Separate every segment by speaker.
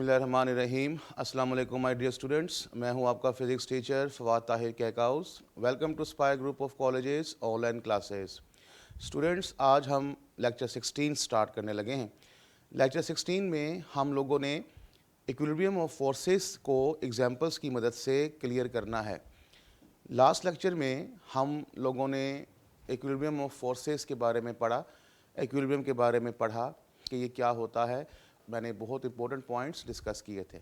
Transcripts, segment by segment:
Speaker 1: बिस्मिल्लाहिर्रहमानिर्रहीम। अस्सलाम वालेकुम माय डियर स्टूडेंट्स, मैं हूं आपका physics teacher Fawad Tahir Kaikaus. Welcome to Spire group of colleges online classes. Students, आज हम लेक्चर 16 स्टार्ट करने लगे हैं। लेक्चर 16 में हम लोगों ने इक्विलिब्रियम ऑफ फोर्सेस को एग्जांपल्स की मदद से क्लियर करना है। लास्ट लेक्चर में हम लोगों ने इक्विलिब्रियम ऑफ फोर्सेस के बारे में पढ़ा, इक्विलिब्रियम के बारे में पढ़ा कि ये क्या होता है। मैंने बहुत इंपॉर्टेंट पॉइंट्स डिस्कस किए थे।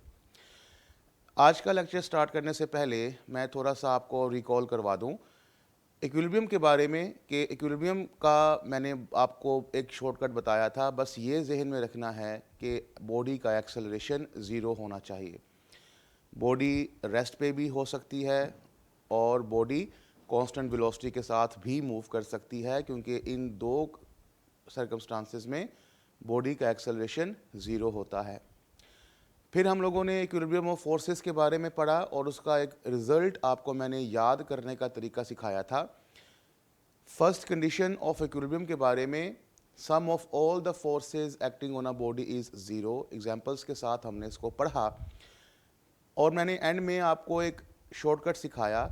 Speaker 1: आज का लेक्चर स्टार्ट करने से पहले मैं थोड़ा सा आपको रिकॉल करवा दूं इक्विलिब्रियम के बारे में कि इक्विलिब्रियम का मैंने आपको एक शॉर्टकट बताया था। बस ये जहन में रखना है कि बॉडी का एक्सेलरेशन ज़ीरो होना चाहिए। बॉडी रेस्ट पे भी हो सकती है और बॉडी कांस्टेंट वेलोसिटी के साथ भी मूव कर सकती है, क्योंकि इन दो सर्कमस्टांसेस में बॉडी का एक्सेलरेशन ज़ीरो होता है। फिर हम लोगों ने इक्विलिब्रियम ऑफ फोर्सेस के बारे में पढ़ा और उसका एक रिज़ल्ट आपको मैंने याद करने का तरीका सिखाया था। फर्स्ट कंडीशन ऑफ इक्विलिब्रियम के बारे में, sum of all the forces acting on a body is zero. Examples के साथ हमने इसको पढ़ा और मैंने एंड में आपको एक शॉर्टकट सिखाया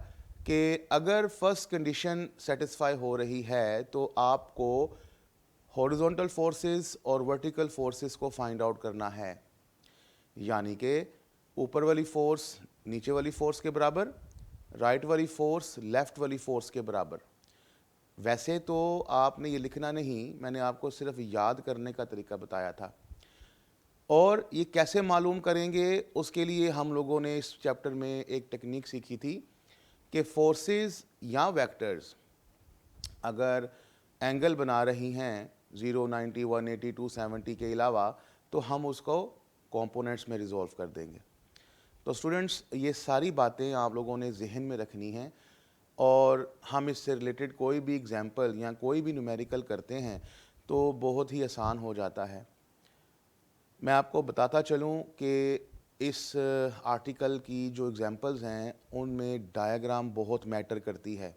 Speaker 1: कि अगर फर्स्ट कंडीशन सेटिस्फाई हो रही है तो आपको हॉरिजॉन्टल फोर्सेस और वर्टिकल फोर्सेस को फाइंड आउट करना है। यानी कि ऊपर वाली फोर्स नीचे वाली फोर्स के बराबर, राइट वाली फोर्स लेफ्ट वाली फोर्स के बराबर। वैसे तो आपने ये लिखना नहीं, मैंने आपको सिर्फ याद करने का तरीका बताया था। और ये कैसे मालूम करेंगे, उसके लिए हम लोगों ने इस चैप्टर में एक टेक्निक सीखी थी कि फोर्सेस या वेक्टर्स अगर एंगल बना रही हैं 0, 90, 180, 270 के अलावा, तो हम उसको कंपोनेंट्स में रिजॉल्व कर देंगे। तो स्टूडेंट्स, ये सारी बातें आप लोगों ने जहन में रखनी हैं और हम इससे रिलेटेड कोई भी एग्जांपल या कोई भी न्यूमेरिकल करते हैं तो बहुत ही आसान हो जाता है। मैं आपको बताता चलूं कि इस आर्टिकल की जो एग्जांपल्स हैं उनमें डायग्राम बहुत मैटर करती है।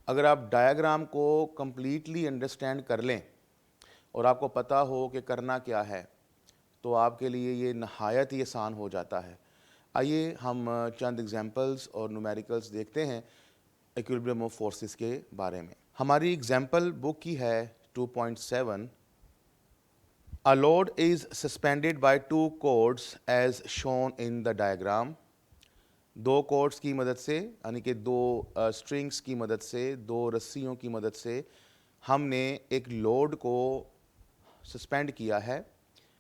Speaker 1: अगर आप डायग्राम को कम्प्लीटली अंडरस्टैंड कर लें और आपको पता हो कि करना क्या है, तो आपके लिए ये नहायत ही आसान हो जाता है। आइए हम चंद एग्जांपल्स और न्यूमेरिकल्स देखते हैं इक्विलिब्रियम ऑफ फोर्सेस के बारे में। हमारी एग्जांपल बुक की है 2.7। A load is suspended by two cords as shown in the diagram। दो कॉर्ड्स की मदद से, यानी कि दो स्ट्रिंग्स की मदद से, दो रस्सियों की मदद से हमने एक लोड को सस्पेंड किया है।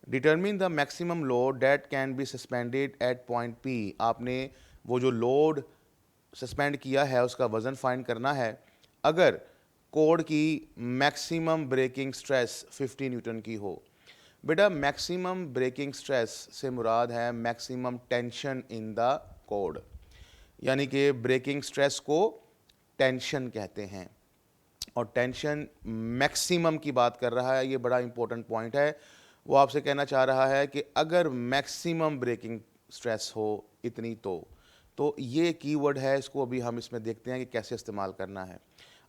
Speaker 1: Determine the maximum load that can be suspended at point P. आपने वो जो लोड सस्पेंड किया है उसका वज़न फाइंड करना है अगर कोड की मैक्सिमम ब्रेकिंग स्ट्रेस 50 न्यूटन की हो। बेटा, मैक्सिमम ब्रेकिंग स्ट्रेस से मुराद है maximum tension in the code, यानी कि ब्रेकिंग स्ट्रेस को टेंशन कहते हैं और टेंशन मैक्सिमम की बात कर रहा है। ये बड़ा इंपॉर्टेंट पॉइंट है। वो आपसे कहना चाह रहा है कि अगर मैक्सिमम ब्रेकिंग स्ट्रेस हो इतनी तो ये कीवर्ड है। इसको अभी हम इसमें देखते हैं कि कैसे इस्तेमाल करना है।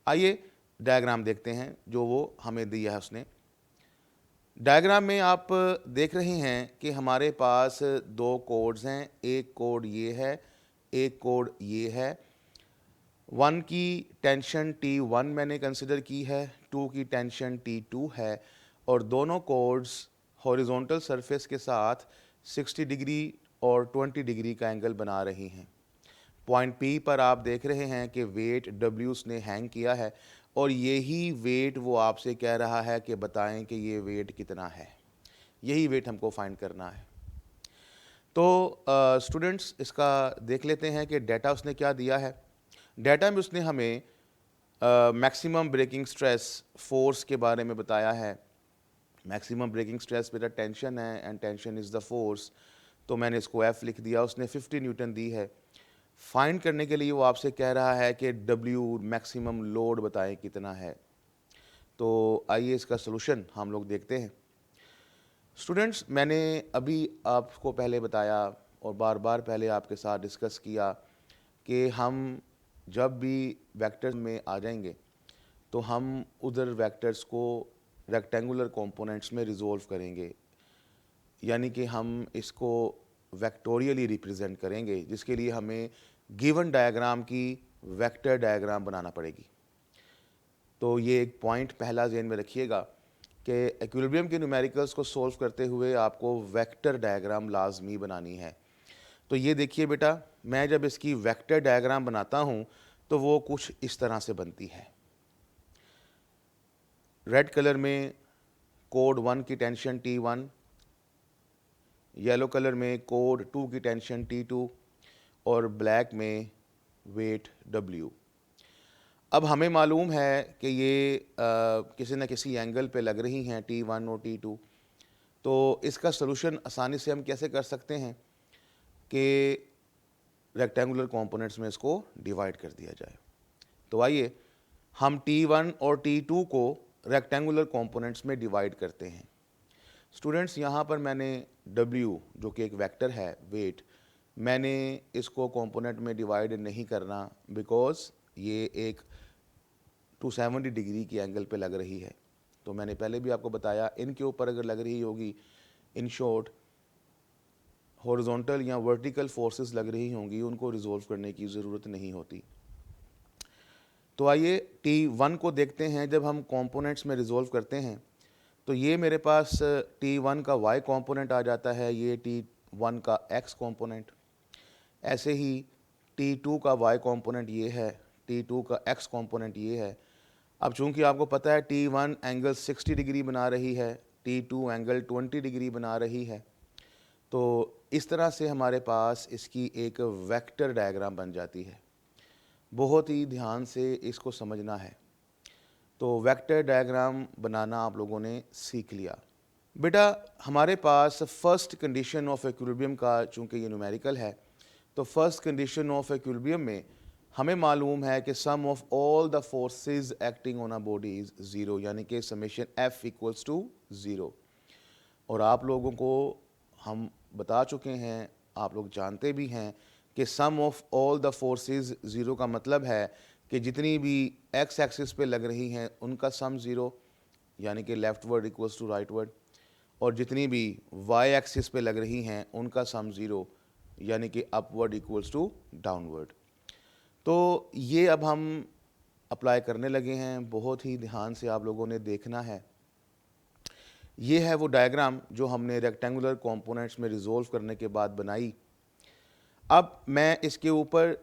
Speaker 1: आइए डायग्राम देखते हैं जो वो हमें दिया है उसने। डायग्राम में आप देख रहे हैं कि हमारे पास दो कोड्स हैं। एक कोड ये है, एक कोड ये है। 1 की टेंशन T1 मैंने कंसिडर की है, 2 की टेंशन T2 है और दोनों कोड्स हॉरिजॉन्टल सरफेस के साथ 60 डिग्री और 20 डिग्री का एंगल बना रही हैं। पॉइंट P पर आप देख रहे हैं कि वेट W उसने हैंग किया है और यही वेट वो आपसे कह रहा है कि बताएं कि ये वेट कितना है। यही वेट हमको फाइंड करना है। तो स्टूडेंट्स, इसका देख लेते हैं कि डाटा उसने क्या दिया है। डाटा में उसने हमें मैक्सिमम ब्रेकिंग स्ट्रेस फोर्स के बारे में बताया है। मैक्सिमम ब्रेकिंग स्ट्रेस बेटा टेंशन है and tension is the force, तो मैंने इसको F लिख दिया। उसने 50 न्यूटन दी है। फाइंड करने के लिए वो आपसे कह रहा है कि W मैक्सिमम लोड बताएं कितना है। तो आइए इसका सलूशन हम लोग देखते हैं। स्टूडेंट्स, मैंने अभी आपको पहले बताया और बार बार पहले आपके साथ डिस्कस किया कि हम जब भी वेक्टर्स में आ जाएंगे तो हम उधर वेक्टर्स को रेक्टेंगुलर कंपोनेंट्स में रिजॉल्व करेंगे। यानी कि हम इसको वेक्टोरियली रिप्रेजेंट करेंगे, जिसके लिए हमें गिवन डायग्राम की वेक्टर डायग्राम बनाना पड़ेगी। तो ये एक पॉइंट पहला ज़हन में रखिएगा कि इक्विलिब्रियम के न्यूमेरिकल्स को सॉल्व करते हुए आपको वेक्टर डायग्राम लाजमी बनानी है। तो ये देखिए बेटा, मैं जब इसकी वेक्टर डायग्राम बनाता हूँ तो वो कुछ इस तरह से बनती है। रेड कलर में कोड 1 की टेंशन T1, येलो कलर में कोड 2 की टेंशन T2 और ब्लैक में वेट W। अब हमें मालूम है कि ये किसी न किसी एंगल पे लग रही हैं T1 और T2। तो इसका सलूशन आसानी से हम कैसे कर सकते हैं कि रेक्टेंगुलर कंपोनेंट्स में इसको डिवाइड कर दिया जाए। तो आइए हम T1 और T2 को रेक्टेंगुलर कंपोनेंट्स में डिवाइड करते हैं। स्टूडेंट्स, यहाँ पर मैंने W जो कि एक वेक्टर है, वेट, मैंने इसको कंपोनेंट में डिवाइड नहीं करना बिकॉज ये एक 270 डिग्री की एंगल पे लग रही है। तो मैंने पहले भी आपको बताया, इनके ऊपर अगर लग रही होगी, इन शॉर्ट हॉरिजॉन्टल या वर्टिकल फोर्सेस लग रही होंगी, उनको रिजोल्व करने की ज़रूरत नहीं होती। तो आइए T1 को देखते हैं। जब हम कंपोनेंट्स में रिजोल्व करते हैं तो ये मेरे पास T1 का y कंपोनेंट आ जाता है, ये T1 का x कंपोनेंट। ऐसे ही T2 का y कंपोनेंट ये है, T2 का x कंपोनेंट ये है। अब चूंकि आपको पता है T1 एंगल 60 डिग्री बना रही है, T2 एंगल 20 डिग्री बना रही है, तो इस तरह से हमारे पास इसकी एक वेक्टर डायग्राम बन जाती है। बहुत ही ध्यान से इसको समझना है। तो वेक्टर डायग्राम बनाना आप लोगों ने सीख लिया। बेटा, हमारे पास फर्स्ट कंडीशन ऑफ इक्विलिब्रियम का, चूंकि ये न्यूमेरिकल है, तो फर्स्ट कंडीशन ऑफ इक्विलिब्रियम में हमें मालूम है कि sum of all the forces acting on a body is 0, यानी कि समेशन F इक्वल्स टू 0। और आप लोगों को हम बता चुके हैं, आप लोग जानते भी हैं कि sum of all the forces 0 का मतलब है कि जितनी भी x एक्सिस पे लग रही हैं उनका सम 0, यानी कि लेफ्टवर्ड इक्वल्स टू राइटवर्ड, और जितनी भी y एक्सिस पे लग रही हैं उनका सम 0, यानी कि अपवर्ड इक्वल्स टू डाउनवर्ड। तो ये अब हम अप्लाई करने लगे हैं, बहुत ही ध्यान से आप लोगों ने देखना है। ये है वो डायग्राम जो हमने रेक्टेंगुलर कंपोनेंट्स में रिजोल्व करने के बाद बनाई। अब मैं इसके ऊपर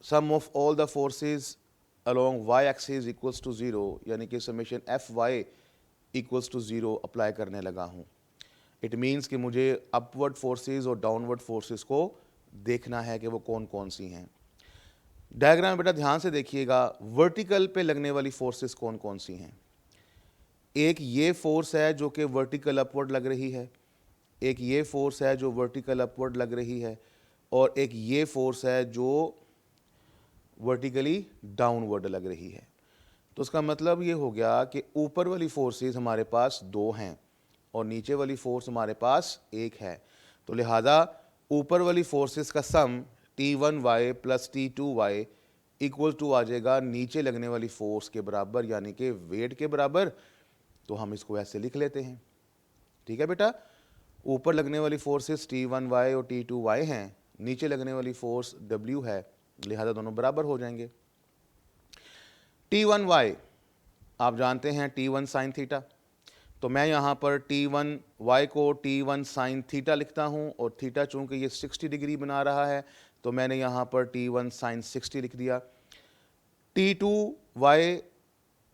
Speaker 1: sum of all the forces along y axis equals to 0, यानी कि summation Fy equals to 0 apply करने लगा हूँ। इट मीन्स कि मुझे अपवर्ड फोर्सेस और डाउनवर्ड फोर्सेस को देखना है कि वो कौन कौन सी हैं। डायग्राम बेटा ध्यान से देखिएगा, वर्टिकल पे लगने वाली फोर्सेस कौन कौन सी हैं। एक ये फोर्स है जो कि वर्टिकल अपवर्ड लग रही है, एक ये फोर्स है जो वर्टिकल अपवर्ड लग रही है, और एक ये फोर्स है जो वर्टिकली डाउनवर्ड लग रही है। तो उसका मतलब ये हो गया कि ऊपर वाली फोर्सेस हमारे पास 2 हैं और नीचे वाली फोर्स हमारे पास 1 है। तो लिहाजा ऊपर वाली फोर्सेस का sum T1y plus T2y equal to आ जाएगा नीचे लगने वाली फोर्स के बराबर, यानी कि वेट के बराबर। तो हम इसको ऐसे लिख लेते हैं। ठीक है बेटा, ऊपर लगने वाली फोर्सेस T1y और T2y हैं, नीचे लगने वाली फोर्स W है, लिहाजा दोनों बराबर हो जाएंगे। T1y आप जानते हैं T1 साइन थीटा, तो मैं यहाँ पर T1y को T1 साइन थीटा लिखता हूँ, और थीटा चूँकि ये 60 डिग्री बना रहा है तो मैंने यहाँ पर T1 साइन 60 लिख दिया। T2y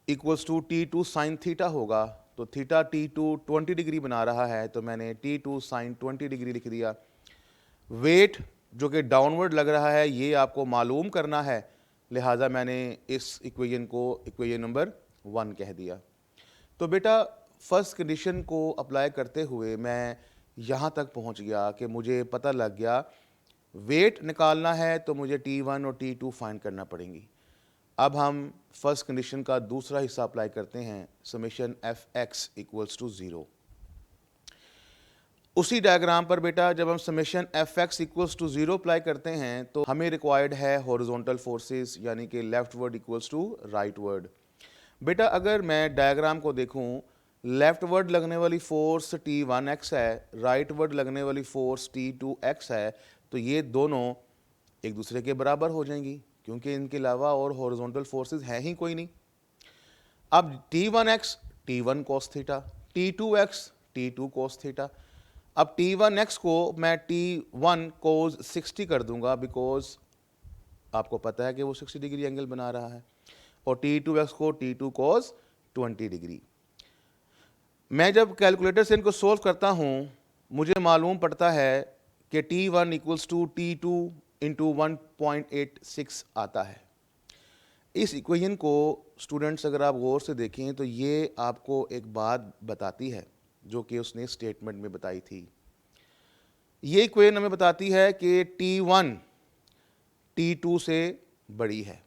Speaker 1: equals to T2 sine theta होगा, तो थीटा T2 20 डिग्री बना रहा है तो मैंने T2 साइन 20 डिग्री लिख दिया। वेट जो कि डाउनवर्ड लग रहा है ये आपको मालूम करना है, लिहाजा मैंने इस इक्वेशन को इक्वेशन नंबर 1 कह दिया। तो बेटा फर्स्ट कंडीशन को अप्लाई करते हुए मैं यहाँ तक पहुँच गया कि मुझे पता लग गया वेट निकालना है तो मुझे T1 और T2 फाइंड करना पड़ेंगी। अब हम फर्स्ट कंडीशन का दूसरा हिस्सा अप्लाई करते हैं, समेशन Fx इक्वल्स टू 0। उसी डायग्राम पर बेटा जब हम summation Fx equals to 0 apply करते हैं तो हमें रिक्वायर्ड है हॉरिजॉन्टल फोर्सेस, यानी कि लेफ्टवर्ड इक्वल्स टू राइटवर्ड। बेटा अगर मैं डायग्राम को देखूं लेफ्ट वर्ड लगने वाली फोर्स T1x है, राइट वर्ड लगने वाली फोर्स T2x है, तो ये दोनों एक दूसरे के बराबर हो जाएंगी क्योंकि इनके अलावा और हॉरिजॉन्टल फोर्सेस है ही कोई नहीं। अब T1x T1 cos theta, T2x T2 cos theta. अब T1x को मैं T1 cos 60 कर दूंगा बिकॉज आपको पता है कि वो 60 डिग्री एंगल बना रहा है, और T2x को T2 cos 20 डिग्री। मैं जब कैलकुलेटर से इनको सोल्व करता हूं मुझे मालूम पड़ता है कि T1 equals to T2 into 1.86 आता है। इस इक्वेशन को स्टूडेंट्स अगर आप गौर से देखें तो ये आपको एक बात बताती है जो कि उसने स्टेटमेंट में बताई थी। ये इक्वेशन हमें बताती है कि T1 T2 से बड़ी है,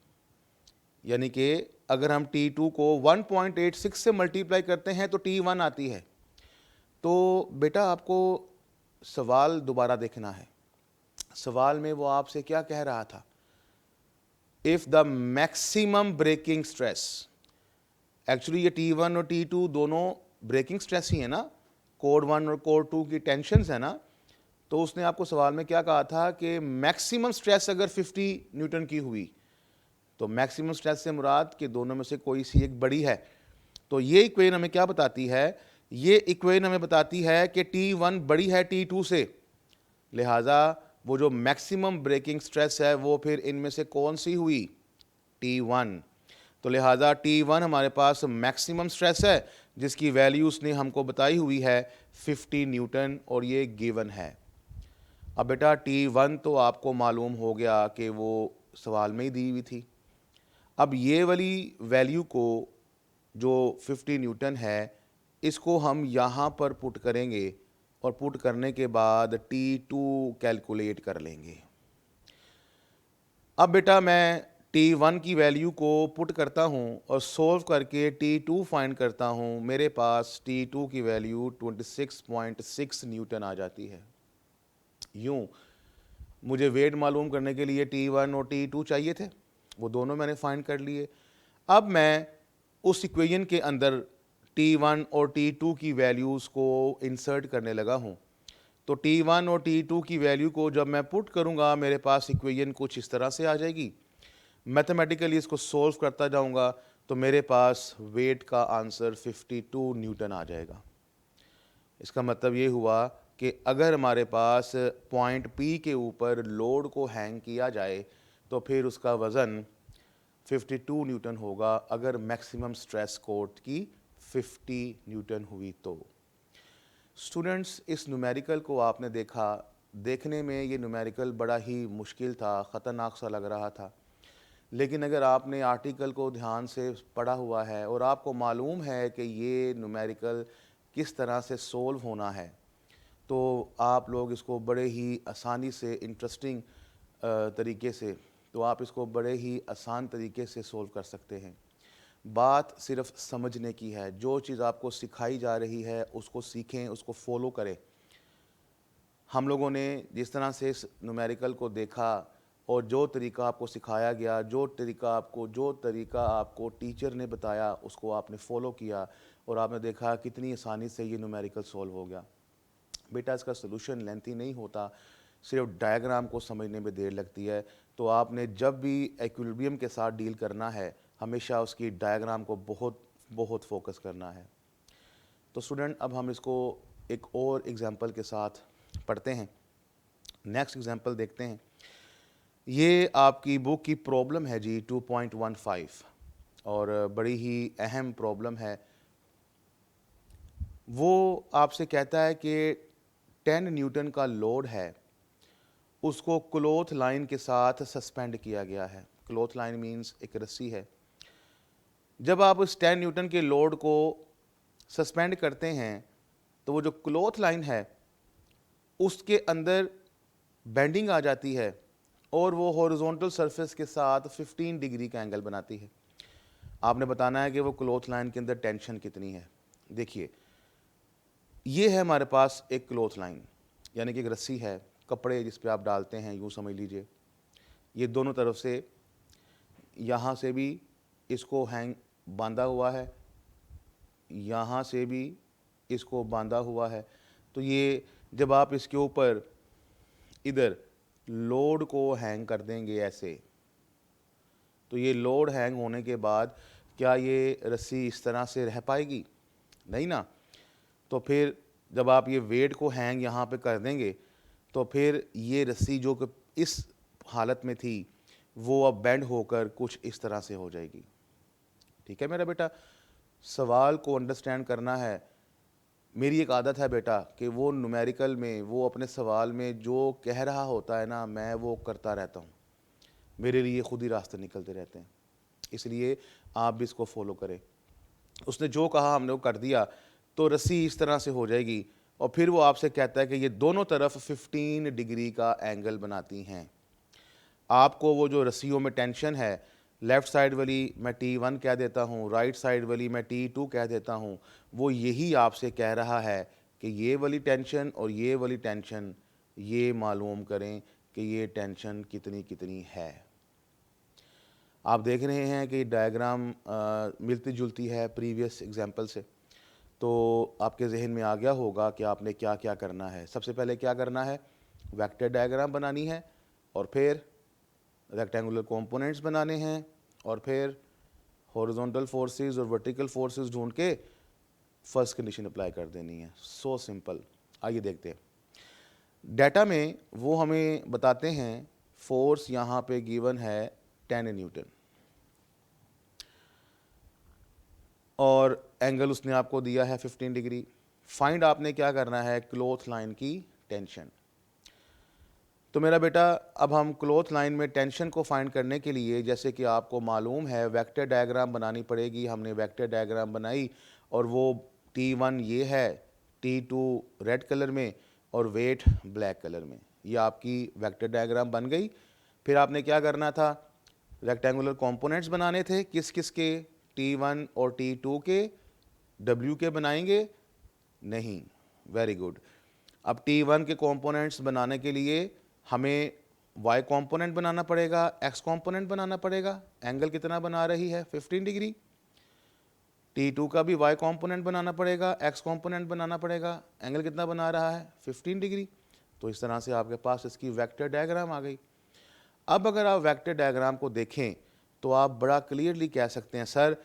Speaker 1: यानी कि अगर हम T2 को 1.86 से मल्टीप्लाई करते हैं तो T1 आती है। तो बेटा आपको सवाल दोबारा देखना है। सवाल में वो आपसे क्या कह रहा था, if the maximum breaking stress, actually ये T1 और T2 दोनों ब्रेकिंग स्ट्रेस ही है ना, कोड 1 और कोड 2 की टेंशन्स है ना। तो उसने आपको सवाल में क्या कहा था कि मैक्सिमम स्ट्रेस अगर 50 न्यूटन की हुई तो मैक्सिमम स्ट्रेस से मुराद कि दोनों में से कोई सी एक बड़ी है। तो ये इक्वेशन हमें क्या बताती है, ये इक्वेशन हमें बताती है कि T1 बड़ी है T2 से, लिहाजा वो जो मैक्सिमम ब्रेकिंग स्ट्रेस है वो फिर इनमें से कौन सी हुई, T1। तो लिहाजा T1 हमारे पास मैक्सिमम स्ट्रेस है जिसकी वैल्यू उसने हमको बताई हुई है 50 न्यूटन, और ये गिवन है। अब बेटा T1 तो आपको मालूम हो गया कि वो सवाल में ही दी हुई थी। अब ये वाली वैल्यू को जो 50 न्यूटन है इसको हम यहाँ पर पुट करेंगे, और पुट करने के बाद T2 कैलकुलेट कर लेंगे। अब बेटा मैं T1 की वैल्यू को पुट करता हूँ और सोल्व करके T2 फाइंड करता हूँ। मेरे पास T2 की वैल्यू 26.6 न्यूटन आ जाती है। यूँ मुझे वेट मालूम करने के लिए T1 और T2 चाहिए थे, वो दोनों मैंने फाइंड कर लिए। अब मैं उस इक्वेशन के अंदर T1 और T2 की वैल्यूज़ को इंसर्ट करने लगा हूँ। तो T1 और T2 की वैल्यू को जब मैं पुट करूँगा मेरे पास इक्वेशन कुछ इस तरह से आ जाएगी। मैथमेटिकली इसको सोल्व करता जाऊँगा तो मेरे पास वेट का आंसर 52 न्यूटन आ जाएगा। इसका मतलब ये हुआ कि अगर हमारे पास पॉइंट P के ऊपर लोड को हैंग किया जाए तो फिर उसका वज़न 52 न्यूटन होगा अगर मैक्सिमम स्ट्रेस कोट की 50 न्यूटन हुई तो। स्टूडेंट्स इस न्यूमेरिकल को आपने देखा, देखने में ये न्यूमेरिकल बड़ा ही मुश्किल था, ख़तरनाक सा लग रहा था, लेकिन अगर आपने आर्टिकल को ध्यान से पढ़ा हुआ है और आपको मालूम है कि ये न्यूमेरिकल किस तरह से सोल्व होना है तो आप लोग इसको बड़े ही आसानी से इंटरेस्टिंग तरीके से, तो आप इसको बड़े ही आसान तरीके से सोल्व कर सकते हैं। बात सिर्फ समझने की है। जो चीज़ आपको सिखाई जा रही है उसको सीखें, उसको फॉलो करें। हम लोगों ने जिस तरह से इस न्यूमेरिकल को देखा और जो तरीका आपको सिखाया गया, जो तरीका आपको टीचर ने बताया उसको आपने फॉलो किया और आपने देखा कितनी आसानी से ये न्यूमेरिकल सॉल्व हो गया। बेटा इसका सलूशन लेंथी नहीं होता, सिर्फ डायग्राम को समझने में देर लगती है। तो आपने जब भी इक्विलिब्रियम के साथ डील करना है हमेशा उसकी डायग्राम को बहुत फोकस करना है। तो स्टूडेंट अब हम इसको एक और एग्जांपल के साथ पढ़ते हैं। नेक्स्ट एग्जांपल देखते हैं। ये आपकी बुक की प्रॉब्लम है जी 2.15 और बड़ी ही अहम प्रॉब्लम है। वो आपसे कहता है कि 10 न्यूटन का लोड है, उसको क्लॉथ लाइन के साथ सस्पेंड किया गया है। क्लॉथ लाइन मींस एक रस्सी है। जब आप उस 10 न्यूटन के लोड को सस्पेंड करते हैं तो वो जो क्लॉथ लाइन है उसके अंदर बेंडिंग आ जाती है और वो हॉरिजॉन्टल सरफेस के साथ 15 डिग्री का एंगल बनाती है। आपने बताना है कि वो क्लॉथ लाइन के अंदर टेंशन कितनी है। देखिए ये है हमारे पास एक क्लॉथ लाइन, यानी कि एक रस्सी है, कपड़े जिस पे आप डालते हैं, यूँ समझ लीजिए। ये दोनों तरफ से यहाँ से भी इसको हैंग बांधा हुआ है यहाँ से भी इसको बांधा हुआ है। तो ये जब आप इसके ऊपर इधर लोड को हैंग कर देंगे ऐसे, तो ये लोड हैंग होने के बाद क्या ये रस्सी इस तरह से रह पाएगी? नहीं ना। तो फिर जब आप ये वेट को हैंग यहाँ पे कर देंगे तो फिर ये रस्सी जो कि इस हालत में थी वो अब बेंड होकर कुछ इस तरह से हो जाएगी। ठीक है मेरा बेटा, सवाल को अंडरस्टैंड करना है। मेरी एक आदत है बेटा कि वो न्यूमेरिकल में, वो अपने सवाल में जो कह रहा होता है ना, मैं वो करता रहता हूँ, मेरे लिए खुद ही रास्ते निकलते रहते हैं। इसलिए आप भी इसको फॉलो करें। उसने जो कहा हमने वो कर दिया, तो रस्सी इस तरह से हो जाएगी और फिर वो आपसे कहता है कि ये दोनों तरफ 15 डिग्री का एंगल बनाती हैं। आपको वो जो रस्सियों में टेंशन है, लेफ़्ट साइड वाली मैं T1 कह देता हूँ, राइट साइड वाली मैं T2 कह देता हूँ, वो यही आपसे कह रहा है कि ये वाली टेंशन और ये वाली टेंशन ये मालूम करें कि ये टेंशन कितनी कितनी है। आप देख रहे हैं कि डायग्राम मिलती जुलती है प्रीवियस एग्जाम्पल से, तो आपके जहन में आ गया होगा कि आपने क्या क्या करना है। सबसे पहले क्या करना है, वेक्टर डायग्राम बनानी है, और फिर रेक्टेंगुलर कंपोनेंट्स बनाने हैं, और फिर हॉरिजॉन्टल फोर्सेस और वर्टिकल फोर्सेस ढूंढ के फर्स्ट कंडीशन अप्लाई कर देनी है। So simple. आइए देखते हैं। डाटा में वो हमें बताते हैं फोर्स यहाँ पे गिवन है 10 न्यूटन, और एंगल उसने आपको दिया है 15 डिग्री। फाइंड आपने क्या करना है, क्लॉथ लाइन की टेंशन। तो मेरा बेटा अब हम क्लॉथ लाइन में टेंशन को फाइंड करने के लिए, जैसे कि आपको मालूम है, वेक्टर डायग्राम बनानी पड़ेगी। हमने वेक्टर डायग्राम बनाई और वो T1 ये है, T2 रेड कलर में और वेट ब्लैक कलर में। ये आपकी वेक्टर डायग्राम बन गई। फिर आपने क्या करना था, रेक्टेंगुलर कंपोनेंट्स बनाने थे। किस किस के, T1 और T2 के। W के बनाएंगे नहीं? Very good. अब T1 के कंपोनेंट्स बनाने के लिए हमें Y कंपोनेंट बनाना पड़ेगा, X कंपोनेंट बनाना पड़ेगा। एंगल कितना बना रही है, 15 डिग्री। T2 का भी Y कंपोनेंट बनाना पड़ेगा, X कंपोनेंट बनाना पड़ेगा। एंगल कितना बना रहा है, 15 डिग्री। तो इस तरह से आपके पास इसकी वेक्टर डायग्राम आ गई। अब अगर आप वेक्टर डायग्राम को देखें तो आप बड़ा क्लियरली कह सकते हैं सर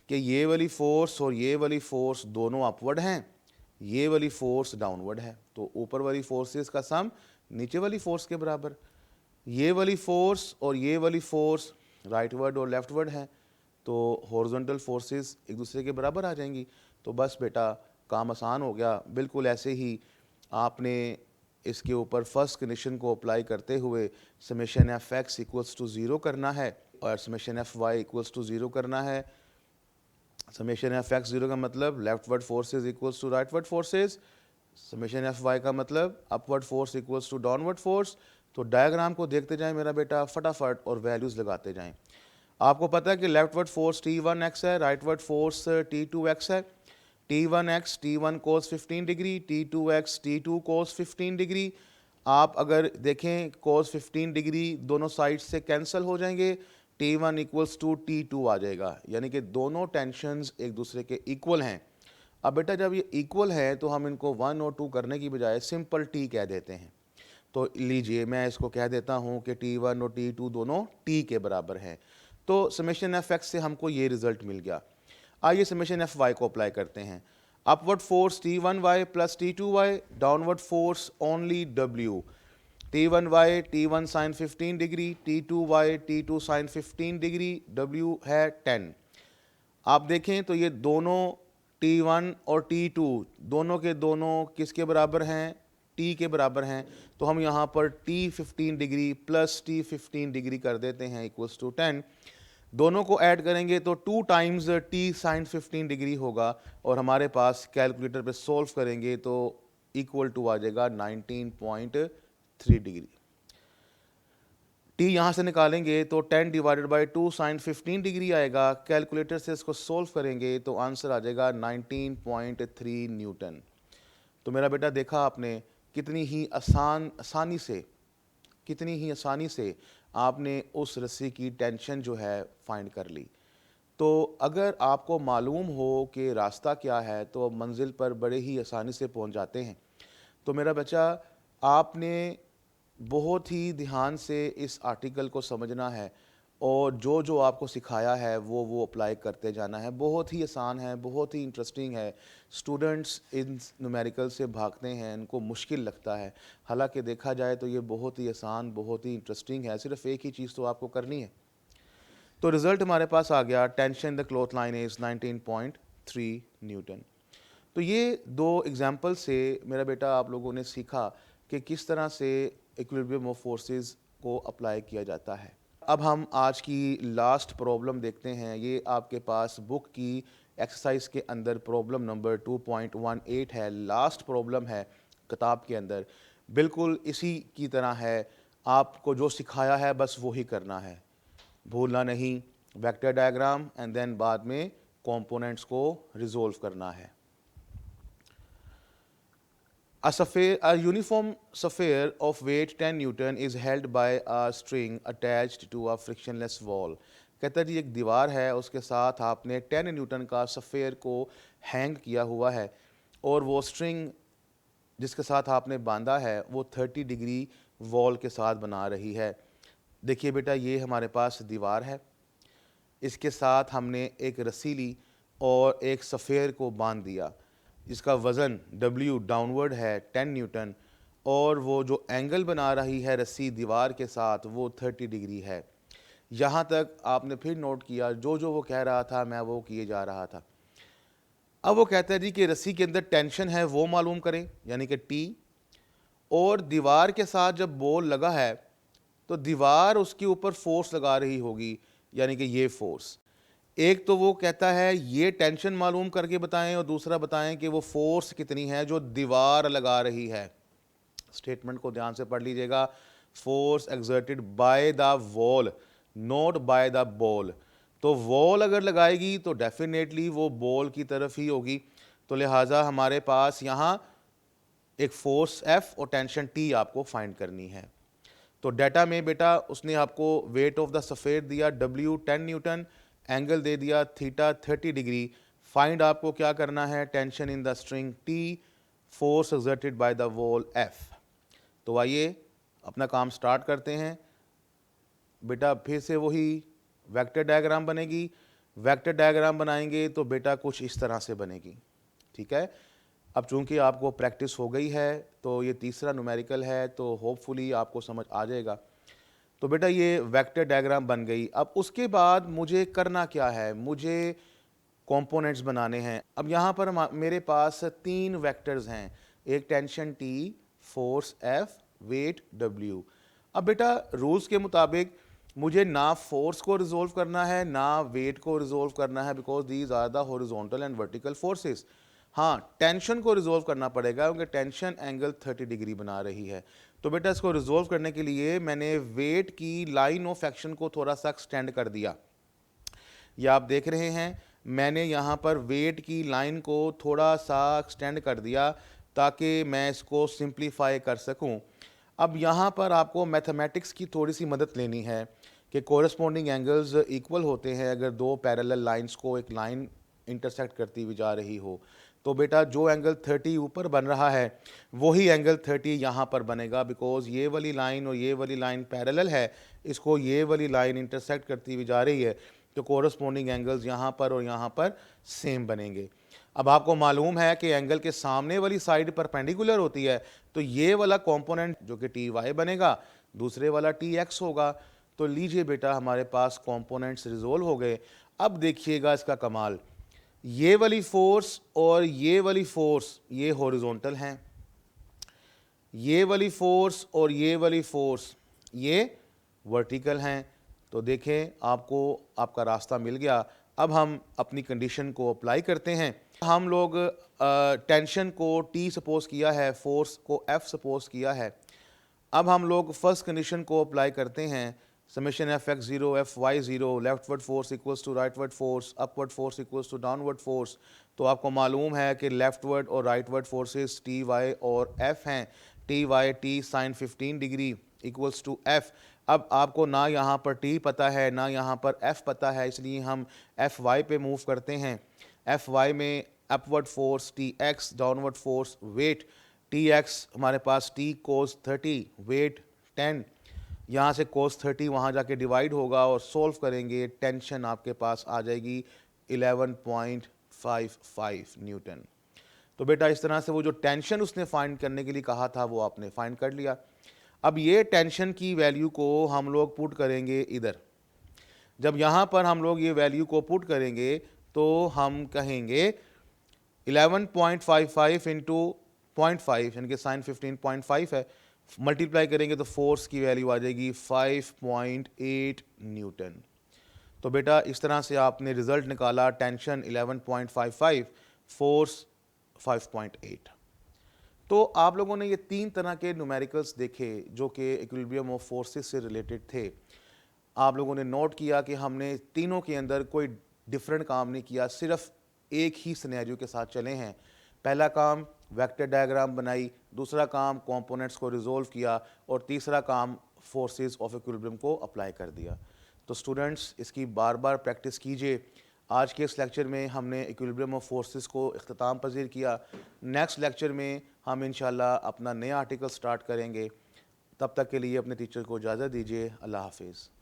Speaker 1: कि ये वाली फोर्स और ये वाली फोर्स दोनों अपवर्ड हैं, ये वाली फोर्स डाउनवर्ड है। तो ऊपर वाली फोर्सेस का सम नीचे वाली फोर्स के बराबर। ये वाली फोर्स और ये वाली फोर्स राइटवर्ड और लेफ्टवर्ड है, तो हॉरिजॉन्टल फोर्सेस एक दूसरे के बराबर आ जाएंगी। तो बस बेटा काम आसान हो गया। बिल्कुल ऐसे ही आपने इसके ऊपर फर्स्ट कंडीशन को अप्लाई करते हुए summation F X equals to 0 करना है और summation F Y equals to 0 करना है। समेशन एफ एक्स 0 का मतलब leftward forces equals to rightward forces. Summation F Y का मतलब upward force equals to downward force. तो डायग्राम को देखते जाएं मेरा बेटा फटाफट और वैल्यूज़ लगाते जाएं। आपको पता है कि लेफ्टवर्ड फोर्स T1x है, राइटवर्ड फोर्स T2x है। T1x T1 cos 15 degree, T2x T2 cos 15 degree. आप अगर देखें cos 15 डिग्री दोनों साइड से कैंसिल हो जाएंगे, T1 इक्वल्स टू T2 आ जाएगा, यानी कि दोनों टेंशन्स एक दूसरे के इक्वल हैं। अब बेटा जब ये इक्वल है तो हम इनको 1 और 2 करने की बजाय सिंपल T कह देते हैं। तो लीजिए मैं इसको कह देता हूँ कि T1 और T2 दोनों T के बराबर हैं। तो समेशन एफ एक्स से हमको ये रिजल्ट मिल गया। आइए समेशन एफ वाई को अप्लाई करते हैं। Upward force T1y plus T2y, downward force only W। T1y T1 sine 15 degree, T2y T2 sine 15 degree, W है 10। आप देखें तो ये दोनों T1 और T2 दोनों के दोनों किसके बराबर हैं, T के बराबर हैं। तो हम यहाँ पर T 15 degree plus T 15 degree कर देते हैं इक्वल्स टू 10। दोनों को ऐड करेंगे तो 2 टाइम्स T साइन 15 डिग्री होगा, और हमारे पास कैलकुलेटर पे सॉल्व करेंगे तो इक्वल टू आ जाएगा 19.3 डिग्री। T यहाँ से निकालेंगे तो 10 डिवाइडेड बाई 2 साइन 15 डिग्री आएगा। कैलकुलेटर से इसको सॉल्व करेंगे तो आंसर आ जाएगा 19.3 न्यूटन। तो मेरा बेटा देखा आपने कितनी ही आसानी से आपने उस रस्सी की टेंशन जो है फाइंड कर ली। तो अगर आपको मालूम हो कि रास्ता क्या है तो आप मंजिल पर बड़े ही आसानी से पहुंच जाते हैं। तो मेरा बच्चा, आपने बहुत ही ध्यान से इस आर्टिकल को समझना है और जो जो आपको सिखाया है वो अप्लाई करते जाना है। बहुत ही आसान है, बहुत ही इंटरेस्टिंग है। स्टूडेंट्स इन न्यूमेरिकल से भागते हैं, इनको मुश्किल लगता है, हालांकि देखा जाए तो ये बहुत ही आसान, बहुत ही इंटरेस्टिंग है। सिर्फ एक ही चीज़ तो आपको करनी है। तो रिज़ल्ट हमारे पास आ गया, tension the cloth line is 19.3 Newton. तो ये दो एग्जाम्पल से मेरा बेटा आप लोगों ने सीखा कि किस तरह से इक्विलिब्रियम ऑफ फोर्सेस को अप्लाई किया जाता है। अब हम आज की लास्ट प्रॉब्लम देखते हैं। ये आपके पास बुक की एक्सरसाइज के अंदर प्रॉब्लम नंबर 2.18 है, लास्ट प्रॉब्लम है किताब के अंदर। बिल्कुल इसी की तरह है, आपको जो सिखाया है बस वही करना है, भूलना नहीं। वेक्टर डायग्राम एंड देन बाद में कंपोनेंट्स को रिजोल्व करना है। A uniform sphere of weight 10 Newton is held by a string attached to a frictionless wall. कहता है जी एक दीवार है, उसके साथ आपने 10 न्यूटन का स्फेयर को हैंग किया हुआ है और वो स्ट्रिंग जिसके साथ आपने बांधा है वो 30 डिग्री वॉल के साथ बना रही है। देखिए बेटा, ये हमारे पास दीवार है, इसके साथ हमने एक रस्सी ली और एक स्फेयर को बांध दिया जिसका वज़न W डाउनवर्ड है 10 न्यूटन, और वो जो एंगल बना रही है रस्सी दीवार के साथ वो 30 डिग्री है। यहाँ तक आपने फिर नोट किया, जो जो वो कह रहा था मैं वो किए जा रहा था। अब वो कहता है जी कि रस्सी के अंदर टेंशन है वो मालूम करें, यानी कि T, और दीवार के साथ जब बॉल लगा है तो दीवार उसके ऊपर फोर्स लगा रही होगी, यानी कि ये फोर्स। एक तो वो कहता है ये टेंशन मालूम करके बताएं और दूसरा बताएं कि वो फोर्स कितनी है जो दीवार लगा रही है। स्टेटमेंट को ध्यान से पढ़ लीजिएगा। Force exerted by the wall, not by the ball. तो वॉल अगर लगाएगी तो डेफिनेटली वो बॉल की तरफ ही होगी। तो लिहाजा हमारे पास यहाँ एक फोर्स F और टेंशन T आपको फाइंड करनी है। तो डाटा में बेटा उसने आपको वेट ऑफ द स्फेयर दिया W 10 न्यूटन, एंगल दे दिया थीटा 30 डिग्री। फाइंड आपको क्या करना है, tension in the string T, force exerted by the wall F। तो आइए अपना काम स्टार्ट करते हैं। बेटा फिर से वही वेक्टर डायग्राम बनेगी। वेक्टर डायग्राम बनाएंगे तो बेटा कुछ इस तरह से बनेगी, ठीक है। अब चूंकि आपको प्रैक्टिस हो गई है तो ये तीसरा न्यूमेरिकल है तो होपफुली आपको समझ आ जाएगा। तो बेटा ये वेक्टर डायग्राम बन गई। अब उसके बाद मुझे करना क्या है, मुझे कंपोनेंट्स बनाने हैं। अब यहाँ पर मेरे पास 3 वेक्टर्स हैं, एक tension T, force F, weight W। अब बेटा रूल्स के मुताबिक मुझे ना फोर्स को रिजोल्व करना है ना वेट को रिजोल्व करना है, because these are the horizontal and vertical forces. हाँ, टेंशन को रिजोल्व करना पड़ेगा क्योंकि टेंशन एंगल 30 डिग्री बना रही है। तो बेटा इसको रिजोल्व करने के लिए मैंने वेट की लाइन ऑफ एक्शन को थोड़ा सा एक्सटेंड कर दिया। ये आप देख रहे हैं, मैंने यहाँ पर वेट की लाइन को थोड़ा सा एक्सटेंड कर दिया ताकि मैं इसको सिंप्लीफाई कर सकूं। अब यहाँ पर आपको मैथमेटिक्स की थोड़ी सी मदद लेनी है कि कोरस्पॉन्डिंग एंगल्स इक्वल होते हैं अगर दो पैरेलल लाइंस को एक लाइन इंटरसेक्ट करती हुई जा रही हो। तो बेटा जो एंगल 30 ऊपर बन रहा है वही एंगल 30 यहाँ पर बनेगा, बिकॉज ये वाली लाइन और ये वाली लाइन पैरेलल है, इसको ये वाली लाइन इंटरसेक्ट करती हुई जा रही है, तो कोरस्पॉन्डिंग एंगल्स यहाँ पर और यहाँ पर सेम बनेंगे। अब आपको मालूम है कि एंगल के सामने वाली साइड परपेंडिकुलर होती है, तो ये वाला कंपोनेंट जो कि TY बनेगा, दूसरे वाला TX होगा। तो लीजिए बेटा हमारे पास कंपोनेंट्स रिजोल्व हो गए। अब देखिएगा इसका कमाल, ये वाली फोर्स और ये वाली फोर्स ये हॉरिजॉन्टल हैं, ये वाली फोर्स और ये वाली फोर्स ये वर्टिकल हैं। तो देखें आपको आपका रास्ता मिल गया। अब हम अपनी कंडीशन को अप्लाई करते हैं। हम लोग टेंशन को T सपोज किया है, फोर्स को F सपोज किया है। अब हम लोग फर्स्ट कंडीशन को अप्लाई करते हैं, summation Fx0 Fy0, leftward force equals to rightward force, upward force equals to downward force. तो आपको मालूम है कि लेफ्टवर्ड और राइटवर्ड फोर्सेस Ty और F हैं। Ty T sine 15 degree equals to F। अब आपको ना यहाँ पर टी पता है ना यहाँ पर एफ पता है, इसलिए हम एफ वाई पे मूव करते हैं। एफ वाई में upward force T x, downward force weight T x, हमारे पास टी कोस 30 वेट 10, यहाँ से कोस 30 वहाँ जाके डिवाइड होगा और सोल्व करेंगे, टेंशन आपके पास आ जाएगी 11.55 न्यूटन। तो बेटा इस तरह से वो जो टेंशन उसने फाइंड करने के लिए कहा था वो आपने फाइंड कर लिया। अब ये टेंशन की वैल्यू को हम लोग पुट करेंगे इधर। जब यहाँ पर हम लोग ये वैल्यू को पुट करेंगे तो हम कहेंगे 11.55 इंटू 0.5 यानी कि साइन 15.5 है, मल्टीप्लाई करेंगे तो फोर्स की वैल्यू आ जाएगी 5.8 न्यूटन। तो बेटा इस तरह से आपने रिजल्ट निकाला, टेंशन 11.55, फोर्स 5.8। तो आप लोगों ने ये 3 तरह के न्यूमेरिकल्स देखे जो कि इक्विलिब्रियम ऑफ फोर्सेस से रिलेटेड थे। आप लोगों ने नोट किया कि हमने तीनों के अंदर कोई डिफरेंट काम नहीं किया, सिर्फ एक ही सिनेरियो के साथ चले हैं। पहला काम वेक्टर डायग्राम बनाई, दूसरा काम कंपोनेंट्स को रिजोल्व किया और तीसरा काम फोर्सेस ऑफ इक्विलिब्रियम को अप्लाई कर दिया। तो स्टूडेंट्स इसकी बार बार प्रैक्टिस कीजिए। आज के इस लेक्चर में हमने इक्विलिब्रियम ऑफ फोर्सेस को इख्तिताम पजीर किया। नेक्स्ट लेक्चर में हम इंशाल्लाह अपना नया आर्टिकल स्टार्ट करेंगे। तब तक के लिए अपने टीचर को इजाज़त दीजिए। अल्लाह हाफिज़।